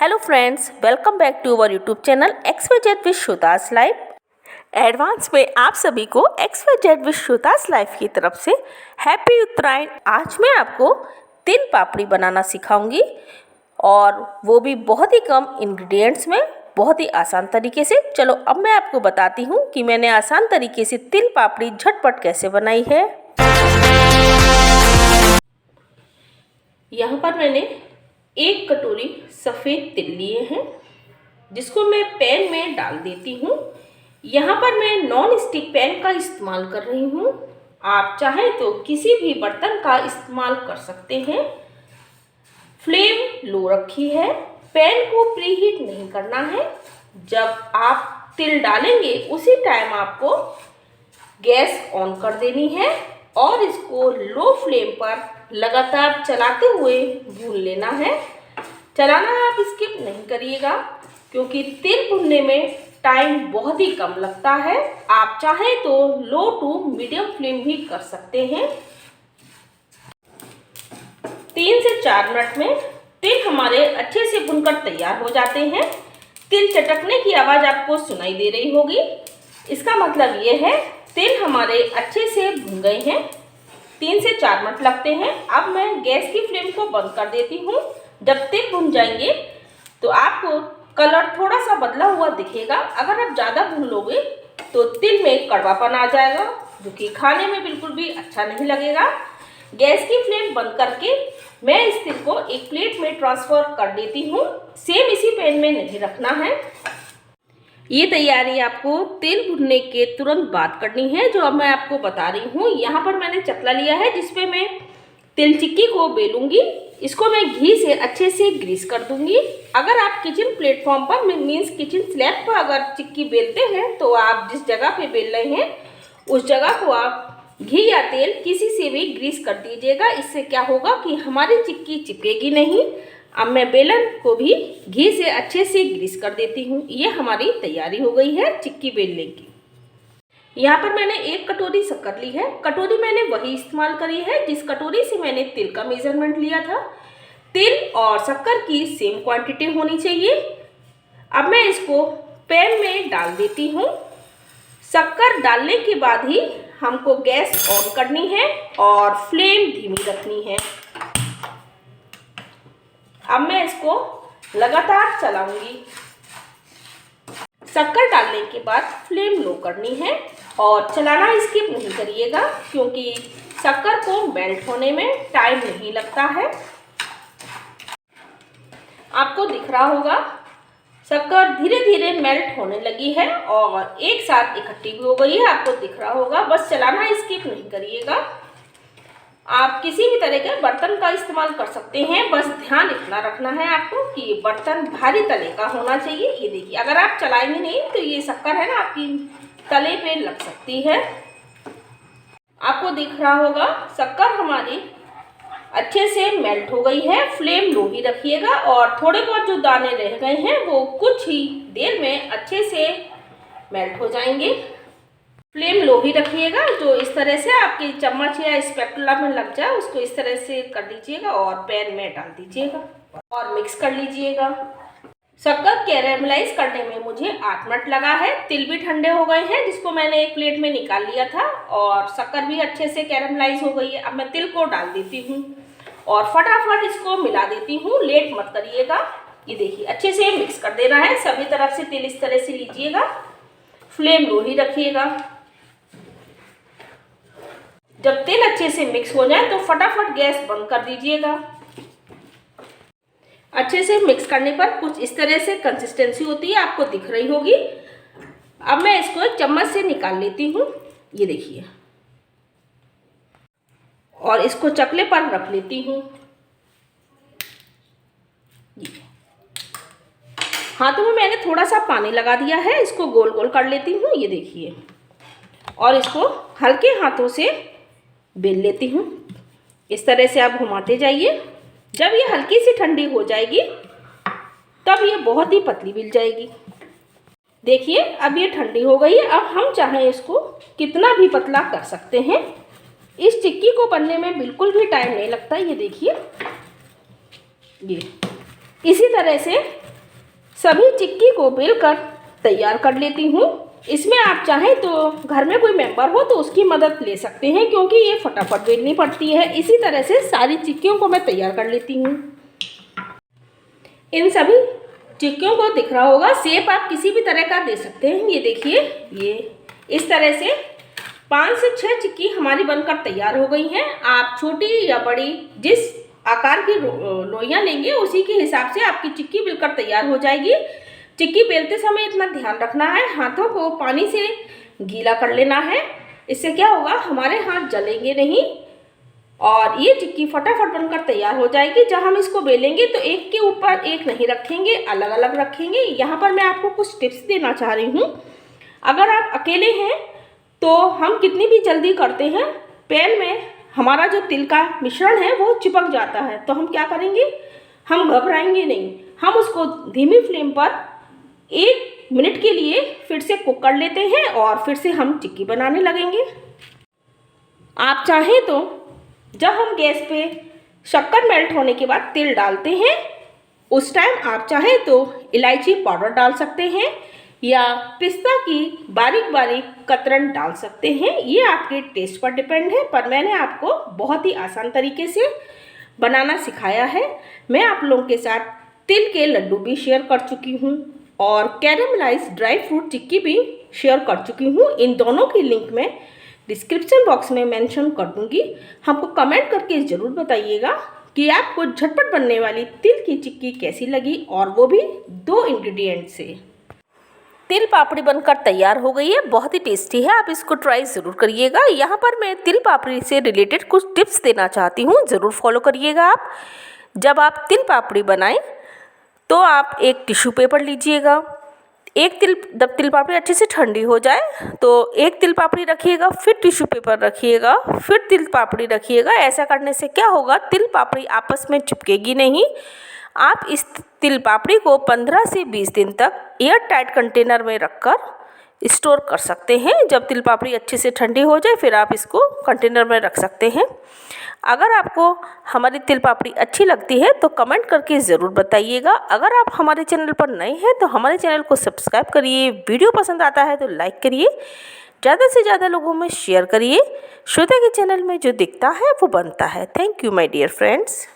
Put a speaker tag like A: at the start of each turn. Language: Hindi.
A: Hello friends, welcome back to our YouTube channel XYZ with श्रोतास लाइफ। एडवांस में आप सभी को XYZ विद श्रोतास लाइफ की तरफ से हैप्पी उत्तरायण। आज मैं आपको तिल पापड़ी बनाना सिखाऊंगी और वो भी बहुत ही कम इंग्रेडिएंट्स में, बहुत ही आसान तरीके से। चलो अब मैं आपको बताती हूँ कि मैंने आसान तरीके से तिल पापड़ी झटपट कैसे बनाई है। यहाँ पर मैंने 1 कटोरी सफ़ेद तिल लिए हैं, जिसको मैं पैन में डाल देती हूँ। यहाँ पर मैं नॉन स्टिक पैन का इस्तेमाल कर रही हूँ। आप चाहें तो किसी भी बर्तन का इस्तेमाल कर सकते हैं। फ्लेम लो रखी है, पैन को प्रीहीट नहीं करना है। जब आप तिल डालेंगे उसी टाइम आपको गैस ऑन कर देनी है और इसको लो फ्लेम पर लगातार चलाते हुए भून लेना है। चलाना आप स्किप नहीं करिएगा, क्योंकि तिल भूनने में टाइम बहुत ही कम लगता है। आप चाहें तो लो टू मीडियम फ्लेम भी कर सकते हैं। 3 से 4 मिनट में तिल हमारे अच्छे से भुनकर तैयार हो जाते हैं। तिल चटकने की आवाज़ आपको सुनाई दे रही होगी। इसका मतलब ये है तिल हमारे अच्छे से भुन गए हैं। 3 से 4 मिनट लगते हैं। अब मैं गैस की फ्लेम को बंद कर देती हूँ। जब तिल भुन जाएंगे तो आपको कलर थोड़ा सा बदला हुआ दिखेगा। अगर आप ज़्यादा भून लोगे तो तिल में कड़वापन आ जाएगा, जो कि खाने में बिल्कुल भी अच्छा नहीं लगेगा। गैस की फ्लेम बंद करके मैं इस तिल को एक प्लेट में ट्रांसफ़र कर देती हूँ। सेम इसी पैन में नहीं रखना है। ये तैयारी आपको तिल भुनने के तुरंत बाद करनी है, जो अब मैं आपको बता रही हूँ। यहाँ पर मैंने चकला लिया है, जिसपे मैं तिल चिक्की को बेलूंगी। इसको मैं घी से अच्छे से ग्रीस कर दूंगी। अगर आप किचन प्लेटफॉर्म पर मीन्स किचन स्लैब पर अगर चिक्की बेलते हैं तो आप जिस जगह पे बेल रहे हैं उस जगह को आप घी या तेल किसी से भी ग्रीस कर दीजिएगा। इससे क्या होगा कि हमारी चिक्की चिपकेगी नहीं। अब मैं बेलन को भी घी से अच्छे से ग्रीस कर देती हूँ। ये हमारी तैयारी हो गई है चिक्की बेलने की। यहाँ पर मैंने 1 कटोरी शक्कर ली है। कटोरी मैंने वही इस्तेमाल करी है जिस कटोरी से मैंने तिल का मेजरमेंट लिया था। तिल और शक्कर की सेम क्वांटिटी होनी चाहिए। अब मैं इसको पैन में डाल देती हूँ। शक्कर डालने के बाद ही हमको गैस ऑन करनी है और फ्लेम धीमी रखनी है। अब मैं इसको लगातार चलाऊंगी। शक्कर डालने के बाद फ्लेम लो करनी है और चलाना स्किप नहीं करिएगा, क्योंकि शक्कर को मेल्ट होने में टाइम नहीं लगता है। आपको दिख रहा होगा शक्कर धीरे धीरे मेल्ट होने लगी है और एक साथ इकट्ठी भी हो गई है। आपको दिख रहा होगा। बस चलाना स्किप नहीं करिएगा। आप किसी भी तरह के बर्तन का इस्तेमाल कर सकते हैं। बस ध्यान इतना रखना है आपको कि ये बर्तन भारी तले का होना चाहिए। ये देखिए, अगर आप चलाएंगे नहीं तो ये शक्कर है ना आपकी तले पे लग सकती है। आपको दिख रहा होगा शक्कर हमारी अच्छे से मेल्ट हो गई है। फ्लेम लो ही रखिएगा और थोड़े बहुत जो दाने रह गए हैं वो कुछ ही देर में अच्छे से मेल्ट हो जाएंगे। फ्लेम लो ही रखिएगा। जो इस तरह से आपकी चम्मच या स्पैटुला में लग जाए उसको इस तरह से कर दीजिएगा और पैन में डाल दीजिएगा और मिक्स कर लीजिएगा। शक्कर कैरेमलाइज करने में मुझे 8 मिनट लगा है। तिल भी ठंडे हो गए हैं, जिसको मैंने एक प्लेट में निकाल लिया था, और शक्कर भी अच्छे से कैरेमलाइज हो गई है। अब मैं तिल को डाल देती हूँ और फटाफट इसको मिला देती हूँ। लेट मत करिएगा। ये देखिए, अच्छे से मिक्स कर देना है। सभी तरफ से तिल इस तरह से लीजिएगा। फ्लेम लो ही रखिएगा। जब तिल अच्छे से मिक्स हो जाए तो फटाफट गैस बंद कर दीजिएगा। अच्छे से मिक्स करने पर कुछ इस तरह से कंसिस्टेंसी होती है, आपको दिख रही होगी। अब मैं इसको एक चम्मच से निकाल लेती हूँ। ये देखिए, और इसको चकले पर रख लेती हूँ। हाथों में मैंने थोड़ा सा पानी लगा दिया है। इसको गोल गोल कर लेती हूँ। ये देखिए, और इसको हल्के हाथों से बेल लेती हूँ। इस तरह से आप घुमाते जाइए। जब ये हल्की सी ठंडी हो जाएगी तब ये बहुत ही पतली मिल जाएगी। देखिए, अब ये ठंडी हो गई है। अब हम चाहें इसको कितना भी पतला कर सकते हैं। इस चिक्की को बनने में बिल्कुल भी टाइम नहीं लगता। ये देखिए, ये इसी तरह से सभी चिक्की को बेलकर तैयार कर लेती हूँ। इसमें आप चाहें तो घर में कोई मेंबर हो तो उसकी मदद ले सकते हैं, क्योंकि ये फटाफट बेलनी पड़ती है। इसी तरह से सारी चिक्कियों को मैं तैयार कर लेती हूँ। इन सभी चिक्कियों को दिख रहा होगा, शेप आप किसी भी तरह का दे सकते हैं। ये देखिए, ये इस तरह से 5 से 6 चिक्की हमारी बनकर तैयार हो गई हैं। आप छोटी या बड़ी जिस आकार की लोइयाँ लेंगे उसी के हिसाब से आपकी चिक्की बिल्कुल तैयार हो जाएगी। चिक्की बेलते समय इतना ध्यान रखना है, हाथों को पानी से गीला कर लेना है। इससे क्या होगा, हमारे हाथ जलेंगे नहीं और ये चिक्की फटाफट बनकर तैयार हो जाएगी। जब हम इसको बेलेंगे तो एक के ऊपर एक नहीं रखेंगे, अलग अलग रखेंगे। यहाँ पर मैं आपको कुछ टिप्स देना चाह रही हूँ। अगर आप अकेले हैं तो हम कितनी भी जल्दी करते हैं, पैन में हमारा जो तिल का मिश्रण है वो चिपक जाता है। तो हम क्या करेंगे, हम घबराएंगे नहीं, हम उसको धीमी फ्लेम पर 1 मिनट के लिए फिर से कुक कर लेते हैं और फिर से हम चिक्की बनाने लगेंगे। आप चाहें तो जब हम गैस पे शक्कर मेल्ट होने के बाद तिल डालते हैं, उस टाइम आप चाहें तो इलायची पाउडर डाल सकते हैं या पिस्ता की बारीक बारीक कतरन डाल सकते हैं। ये आपके टेस्ट पर डिपेंड है, पर मैंने आपको बहुत ही आसान तरीके से बनाना सिखाया है। मैं आप लोगों के साथ तिल के लड्डू भी शेयर कर चुकी हूँ और कैरेमलाइज ड्राई फ्रूट चिक्की भी शेयर कर चुकी हूँ। इन दोनों की लिंक मैं डिस्क्रिप्शन बॉक्स में मेंशन कर दूँगी। हमको कमेंट करके ज़रूर बताइएगा कि आपको झटपट बनने वाली तिल की चिक्की कैसी लगी, और वो भी 2 इंग्रेडिएंट से। तिल पापड़ी बनकर तैयार हो गई है, बहुत ही टेस्टी है, आप इसको ट्राई ज़रूर करिएगा। यहाँ पर मैं तिल पापड़ी से रिलेटेड कुछ टिप्स देना चाहती हूँ, ज़रूर फॉलो करिएगा आप। जब आप तिल पापड़ी बनाएं तो आप एक टिश्यू पेपर लीजिएगा। जब तिल पापड़ी अच्छे से ठंडी हो जाए तो एक तिल पापड़ी रखिएगा, फिर टिश्यू पेपर रखिएगा, फिर तिल पापड़ी रखिएगा। ऐसा करने से क्या होगा, तिल पापड़ी आपस में चिपकेगी नहीं। आप इस तिल पापड़ी को 15 से 20 दिन तक एयर टाइट कंटेनर में रखकर स्टोर कर सकते हैं। जब तिल पापड़ी अच्छे से ठंडी हो जाए फिर आप इसको कंटेनर में रख सकते हैं। अगर आपको हमारी तिल पापड़ी अच्छी लगती है तो कमेंट करके ज़रूर बताइएगा। अगर आप हमारे चैनल पर नए हैं तो हमारे चैनल को सब्सक्राइब करिए। वीडियो पसंद आता है तो लाइक करिए, ज़्यादा से ज़्यादा लोगों में शेयर करिए। श्वेता के चैनल में जो दिखता है वो बनता है। Thank you my dear friends.